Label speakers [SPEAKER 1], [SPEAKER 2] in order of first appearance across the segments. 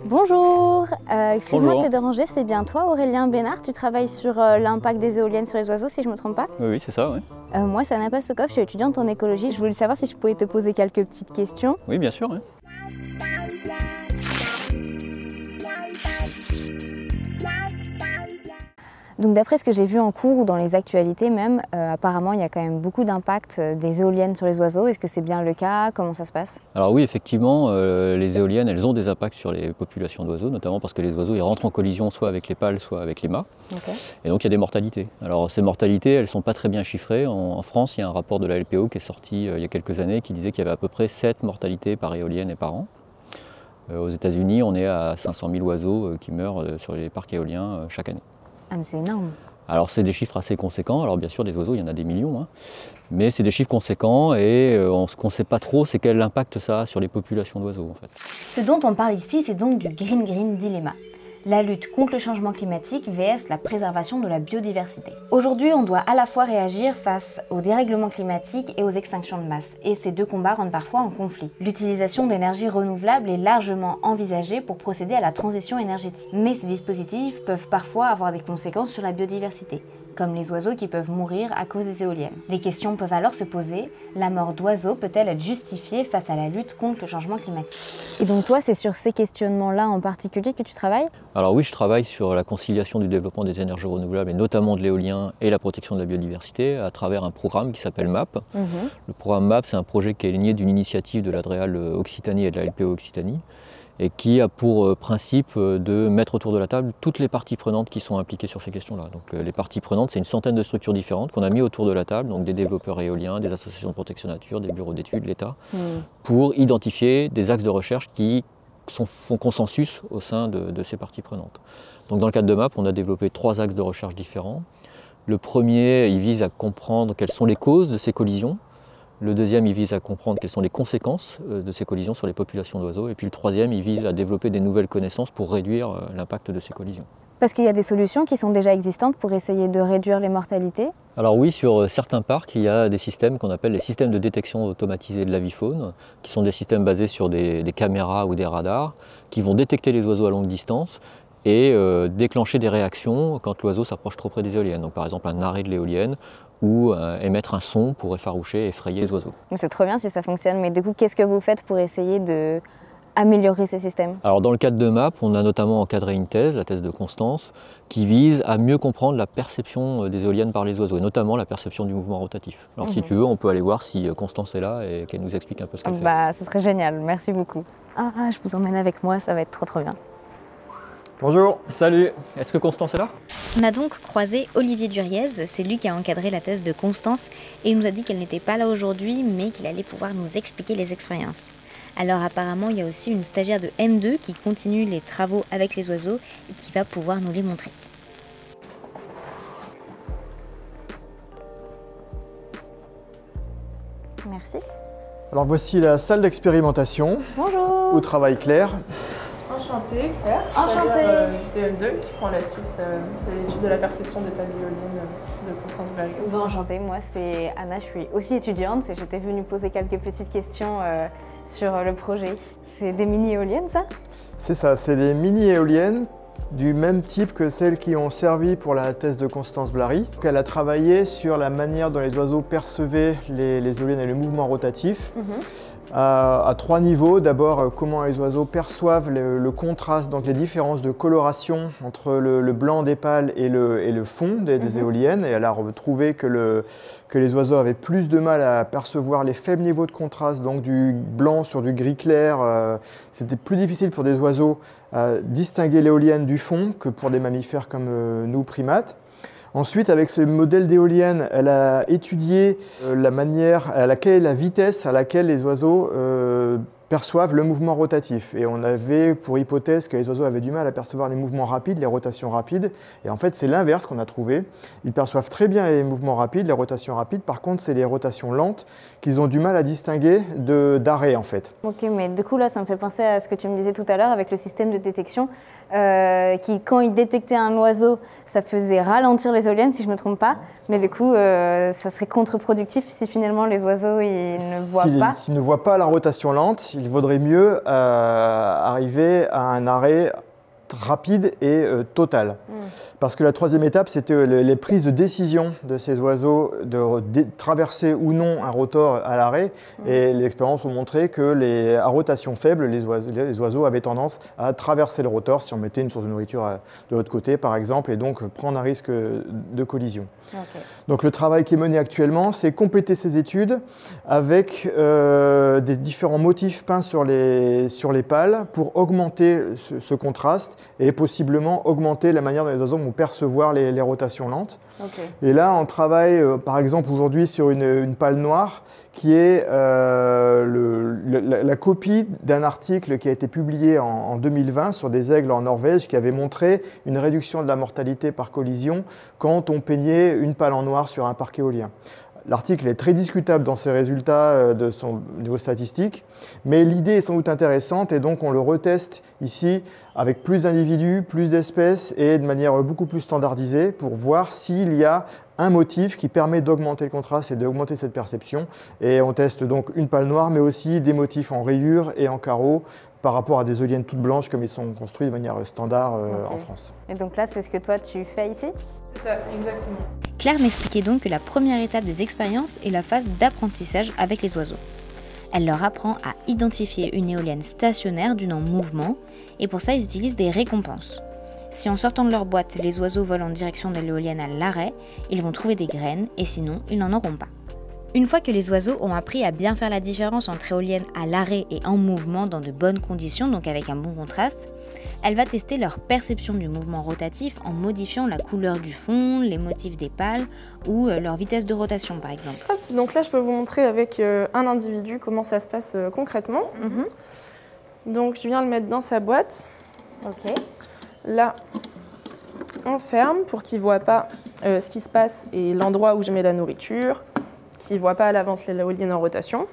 [SPEAKER 1] Bonjour, excuse-moi de
[SPEAKER 2] Bonjour.
[SPEAKER 1] te déranger, c'est bien toi Aurélien Bénard, tu travailles sur l'impact des éoliennes sur les oiseaux si je ne me trompe pas?
[SPEAKER 2] Oui, c'est ça, oui.
[SPEAKER 1] Moi c'est Anna Pastokov, je suis étudiante en écologie, je voulais savoir si je pouvais te poser quelques petites questions.
[SPEAKER 2] Oui, bien sûr, oui.
[SPEAKER 1] Donc d'après ce que j'ai vu en cours ou dans les actualités même, apparemment il y a quand même beaucoup d'impact des éoliennes sur les oiseaux, est-ce que c'est bien le cas? Comment ça se passe?
[SPEAKER 2] Alors oui, effectivement, les éoliennes, elles ont des impacts sur les populations d'oiseaux, notamment parce que les oiseaux, ils rentrent en collision soit avec les pâles, soit avec les mâts.
[SPEAKER 1] Okay.
[SPEAKER 2] Et donc il y a des mortalités. Alors ces mortalités, elles ne sont pas très bien chiffrées. En France, il y a un rapport de la LPO qui est sorti il y a quelques années qui disait qu'il y avait à peu près 7 mortalités par éolienne et par an. Aux États-Unis, on est à 500 000 oiseaux qui meurent sur les parcs éoliens chaque année.
[SPEAKER 1] Ah mais c'est énorme.
[SPEAKER 2] Alors c'est des chiffres assez conséquents, alors bien sûr des oiseaux il y en a des millions, hein. Mais c'est des chiffres conséquents et ce qu'on ne sait pas trop c'est quel impact ça a sur les populations d'oiseaux en fait.
[SPEAKER 1] Ce dont on parle ici c'est donc du Green Dilemma. La lutte contre le changement climatique vs la préservation de la biodiversité. Aujourd'hui, on doit à la fois réagir face au dérèglement climatique et aux extinctions de masse, et ces deux combats rentrent parfois en conflit. L'utilisation d'énergies renouvelables est largement envisagée pour procéder à la transition énergétique, mais ces dispositifs peuvent parfois avoir des conséquences sur la biodiversité, comme les oiseaux qui peuvent mourir à cause des éoliennes. Des questions peuvent alors se poser, la mort d'oiseaux peut-elle être justifiée face à la lutte contre le changement climatique? Et donc toi, c'est sur ces questionnements-là en particulier que tu travailles?
[SPEAKER 2] Alors oui, je travaille sur la conciliation du développement des énergies renouvelables et notamment de l'éolien et la protection de la biodiversité à travers un programme qui s'appelle MAP. Le programme MAP, c'est un projet qui est né d'une initiative de l'Adréal Occitanie et de la LPO Occitanie et qui a pour principe de mettre autour de la table toutes les parties prenantes qui sont impliquées sur ces questions-là. Donc les parties prenantes, c'est une centaine de structures différentes qu'on a mis autour de la table, donc des développeurs éoliens, des associations de protection nature, des bureaux d'études, l'État, pour identifier des axes de recherche qui font consensus au sein de ces parties prenantes. Donc dans le cadre de MAP, on a développé 3 axes de recherche différents. Le premier, il vise à comprendre quelles sont les causes de ces collisions. Le deuxième, il vise à comprendre quelles sont les conséquences de ces collisions sur les populations d'oiseaux. Et puis le troisième, il vise à développer des nouvelles connaissances pour réduire l'impact de ces collisions.
[SPEAKER 1] Parce qu'il y a des solutions qui sont déjà existantes pour essayer de réduire les mortalités?
[SPEAKER 2] Alors oui, sur certains parcs, il y a des systèmes qu'on appelle les systèmes de détection automatisée de l'avifaune, qui sont des systèmes basés sur des caméras ou des radars, qui vont détecter les oiseaux à longue distance et déclencher des réactions quand l'oiseau s'approche trop près des éoliennes. Donc par exemple un arrêt de l'éolienne ou émettre un son pour effaroucher, effrayer les oiseaux.
[SPEAKER 1] C'est trop bien si ça fonctionne, mais du coup, qu'est-ce que vous faites pour essayer d'améliorer ces systèmes?
[SPEAKER 2] Alors dans le cadre de MAP, on a notamment encadré une thèse, la thèse de Constance, qui vise à mieux comprendre la perception des éoliennes par les oiseaux, et notamment la perception du mouvement rotatif. Alors si tu veux, on peut aller voir si Constance est là et qu'elle nous explique un peu ce qu'elle fait.
[SPEAKER 1] Ce serait génial, merci beaucoup. Ah, je vous emmène avec moi, ça va être trop bien.
[SPEAKER 2] Bonjour, salut, est-ce que Constance est là?
[SPEAKER 3] On a donc croisé Olivier Duriez, c'est lui qui a encadré la thèse de Constance et il nous a dit qu'elle n'était pas là aujourd'hui mais qu'il allait pouvoir nous expliquer les expériences. Alors apparemment il y a aussi une stagiaire de M2 qui continue les travaux avec les oiseaux et qui va pouvoir nous les montrer.
[SPEAKER 1] Merci.
[SPEAKER 4] Alors voici la salle d'expérimentation.
[SPEAKER 1] Bonjour.
[SPEAKER 4] Où travaille Claire.
[SPEAKER 5] Enchantée, Claire.
[SPEAKER 1] Enchantée.
[SPEAKER 5] DM2 qui prend la suite de l'étude de la perception des tables éoliennes de Constance Berger.
[SPEAKER 1] Enchantée, moi c'est Anna, je suis aussi étudiante et j'étais venue poser quelques petites questions sur le projet. C'est des mini-éoliennes ça?
[SPEAKER 4] C'est ça, c'est des mini-éoliennes du même type que celles qui ont servi pour la thèse de Constance Blary. Elle a travaillé sur la manière dont les oiseaux percevaient les éoliennes et le mouvement rotatif. À 3 niveaux. D'abord, comment les oiseaux perçoivent le contraste, donc les différences de coloration entre le blanc des pâles et le fond des éoliennes. Et elle a retrouvé que les oiseaux avaient plus de mal à percevoir les faibles niveaux de contraste, donc du blanc sur du gris clair. C'était plus difficile pour des oiseaux à distinguer l'éolienne du fond que pour des mammifères comme nous, primates. Ensuite, avec ce modèle d'éolienne, elle a étudié la manière, la vitesse à laquelle les oiseaux perçoivent le mouvement rotatif. Et on avait pour hypothèse que les oiseaux avaient du mal à percevoir les mouvements rapides, les rotations rapides. Et en fait, c'est l'inverse qu'on a trouvé. Ils perçoivent très bien les mouvements rapides, les rotations rapides. Par contre, c'est les rotations lentes qu'ils ont du mal à distinguer d'arrêt, en fait.
[SPEAKER 1] Ok, mais du coup, là, ça me fait penser à ce que tu me disais tout à l'heure avec le système de détection qui, quand il détectait un oiseau, ça faisait ralentir les éoliennes, si je ne me trompe pas. Mais du coup, ça serait contre-productif si finalement les oiseaux ils ne voient pas.
[SPEAKER 4] S'ils ne voient pas la rotation lente, il vaudrait mieux arriver à un arrêt rapide et total. Parce que la troisième étape, c'était les prises de décision de ces oiseaux de traverser ou non un rotor à l'arrêt. Et les expériences ont montré que à rotation faible, les oiseaux avaient tendance à traverser le rotor si on mettait une source de nourriture de l'autre côté, par exemple, et donc prendre un risque de collision. Okay. Donc le travail qui est mené actuellement, c'est compléter ces études avec des différents motifs peints sur les pales pour augmenter ce contraste et possiblement augmenter la manière dont les oiseaux vont percevoir les rotations lentes. Okay. Et là, on travaille par exemple aujourd'hui sur une pale noire qui est la copie d'un article qui a été publié en 2020 sur des aigles en Norvège qui avait montré une réduction de la mortalité par collision quand on peignait une pale en noir sur un parc éolien. L'article est très discutable dans ses résultats de son niveau statistique, mais l'idée est sans doute intéressante et donc on le reteste ici avec plus d'individus, plus d'espèces et de manière beaucoup plus standardisée pour voir s'il y a un motif qui permet d'augmenter le contraste et d'augmenter cette perception. Et on teste donc une pale noire, mais aussi des motifs en rayures et en carreaux par rapport à des éoliennes toutes blanches comme ils sont construits de manière standard en France.
[SPEAKER 1] Et donc là, c'est ce que toi tu fais ici?
[SPEAKER 5] C'est ça, exactement.
[SPEAKER 3] Claire m'expliquait donc que la première étape des expériences est la phase d'apprentissage avec les oiseaux. Elle leur apprend à identifier une éolienne stationnaire d'une en mouvement, et pour ça ils utilisent des récompenses. Si en sortant de leur boîte, les oiseaux volent en direction de l'éolienne à l'arrêt, ils vont trouver des graines, et sinon, ils n'en auront pas. Une fois que les oiseaux ont appris à bien faire la différence entre éolienne à l'arrêt et en mouvement dans de bonnes conditions, donc avec un bon contraste, elle va tester leur perception du mouvement rotatif en modifiant la couleur du fond, les motifs des pales ou leur vitesse de rotation par exemple.
[SPEAKER 5] Hop, donc là je peux vous montrer avec un individu comment ça se passe concrètement. Donc je viens le mettre dans sa boîte.
[SPEAKER 1] Okay.
[SPEAKER 5] Là, on ferme pour qu'il ne voit pas ce qui se passe et l'endroit où je mets la nourriture, qu'il ne voit pas à l'avance l'éolienne en rotation.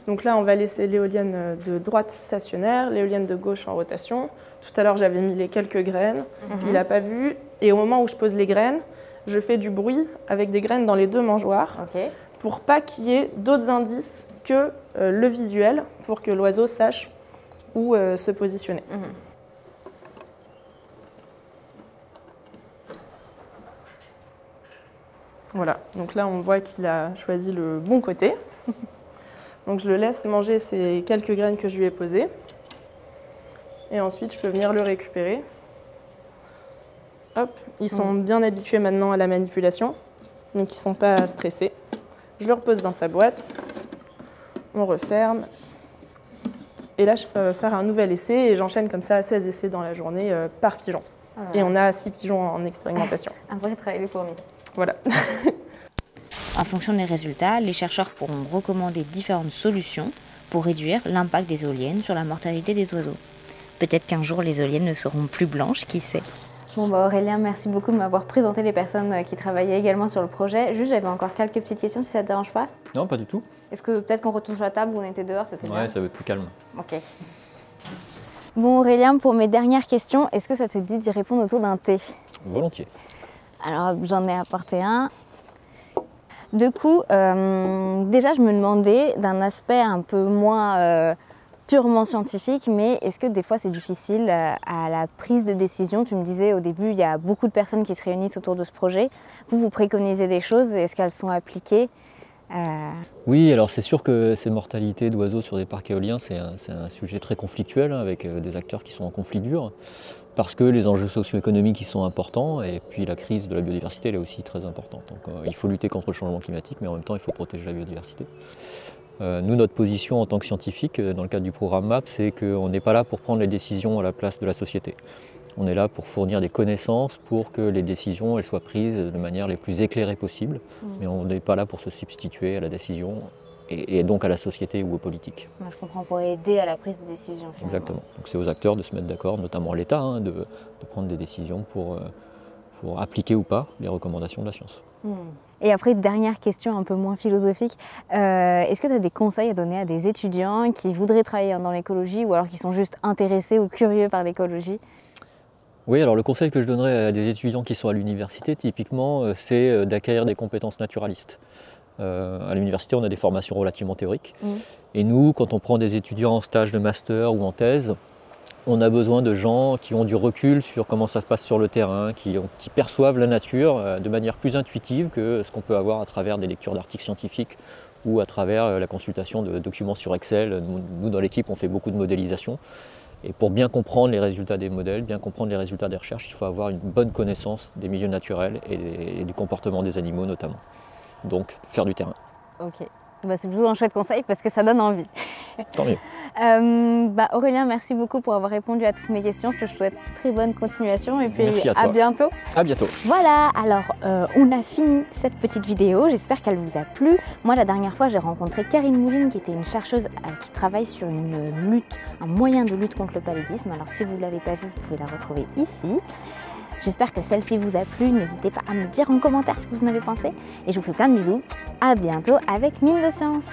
[SPEAKER 5] Donc là, on va laisser l'éolienne de droite stationnaire, l'éolienne de gauche en rotation. Tout à l'heure, j'avais mis les quelques graines. Il n'a pas vu. Et au moment où je pose les graines, je fais du bruit avec des graines dans les deux mangeoires pour pas qu'il y ait d'autres indices que le visuel pour que l'oiseau sache où se positionner. Voilà, donc là on voit qu'il a choisi le bon côté. Donc je le laisse manger ces quelques graines que je lui ai posées. Et ensuite je peux venir le récupérer. Hop, ils sont bien habitués maintenant à la manipulation, donc ils ne sont pas stressés. Je le repose dans sa boîte, on referme. Et là je peux faire un nouvel essai et j'enchaîne comme ça 16 essais dans la journée par pigeon. Et on a 6 pigeons en expérimentation.
[SPEAKER 1] Un vrai travail de fourmi.
[SPEAKER 5] Voilà.
[SPEAKER 3] En fonction des résultats, les chercheurs pourront recommander différentes solutions pour réduire l'impact des éoliennes sur la mortalité des oiseaux. Peut-être qu'un jour les éoliennes ne seront plus blanches, qui sait.
[SPEAKER 1] Bon Aurélien, merci beaucoup de m'avoir présenté les personnes qui travaillaient également sur le projet. Juste, j'avais encore quelques petites questions si ça ne te dérange pas.
[SPEAKER 2] Non, pas du tout.
[SPEAKER 1] Est-ce que peut-être qu'on retourne sur la table où on était dehors, c'était bien?
[SPEAKER 2] Ouais, ça va être plus calme.
[SPEAKER 1] Ok. Bon Aurélien, pour mes dernières questions, est-ce que ça te dit d'y répondre autour d'un thé?
[SPEAKER 2] Volontiers.
[SPEAKER 1] Alors j'en ai apporté un. Du coup, déjà je me demandais d'un aspect un peu moins purement scientifique, mais est-ce que des fois c'est difficile à la prise de décision? Tu me disais au début, il y a beaucoup de personnes qui se réunissent autour de ce projet. Vous préconisez des choses, est-ce qu'elles sont appliquées?
[SPEAKER 2] Oui, alors c'est sûr que ces mortalités d'oiseaux sur des parcs éoliens, c'est un sujet très conflictuel, hein, avec des acteurs qui sont en conflit dur, parce que les enjeux socio-économiques ils sont importants, et puis la crise de la biodiversité elle est aussi très importante. Donc il faut lutter contre le changement climatique, mais en même temps il faut protéger la biodiversité. Nous, notre position en tant que scientifique, dans le cadre du programme MAP, c'est qu'on n'est pas là pour prendre les décisions à la place de la société. On est là pour fournir des connaissances pour que les décisions elles soient prises de manière les plus éclairées possible, mais on n'est pas là pour se substituer à la décision et donc à la société ou aux politiques.
[SPEAKER 1] Je comprends, pour aider à la prise de décision. Finalement.
[SPEAKER 2] Exactement. Donc c'est aux acteurs de se mettre d'accord, notamment l'État, hein, de prendre des décisions pour appliquer ou pas les recommandations de la science.
[SPEAKER 1] Et après, dernière question un peu moins philosophique, est-ce que tu as des conseils à donner à des étudiants qui voudraient travailler dans l'écologie ou alors qui sont juste intéressés ou curieux par l'écologie?
[SPEAKER 2] Oui, alors le conseil que je donnerais à des étudiants qui sont à l'université, typiquement, c'est d'acquérir des compétences naturalistes. À l'université, on a des formations relativement théoriques. Et nous, quand on prend des étudiants en stage de master ou en thèse, on a besoin de gens qui ont du recul sur comment ça se passe sur le terrain, qui perçoivent la nature de manière plus intuitive que ce qu'on peut avoir à travers des lectures d'articles scientifiques ou à travers la consultation de documents sur Excel. Nous, dans l'équipe, on fait beaucoup de modélisation. Et pour bien comprendre les résultats des modèles, bien comprendre les résultats des recherches, il faut avoir une bonne connaissance des milieux naturels et du comportement des animaux notamment. Donc, faire du terrain.
[SPEAKER 1] Ok. Bah, c'est plutôt un chouette conseil parce que ça donne envie.
[SPEAKER 2] Tant mieux.
[SPEAKER 1] Aurélien, merci beaucoup pour avoir répondu à toutes mes questions. Je te souhaite très bonne continuation et puis
[SPEAKER 2] à
[SPEAKER 1] bientôt.
[SPEAKER 2] À bientôt.
[SPEAKER 3] Voilà, alors on a fini cette petite vidéo. J'espère qu'elle vous a plu. Moi, la dernière fois, j'ai rencontré Karine Mouline, qui était une chercheuse qui travaille sur une lutte, un moyen de lutte contre le paludisme. Alors, si vous ne l'avez pas vue, vous pouvez la retrouver ici. J'espère que celle-ci vous a plu. N'hésitez pas à me dire en commentaire ce que vous en avez pensé. Et je vous fais plein de bisous. À bientôt avec Mine de Science.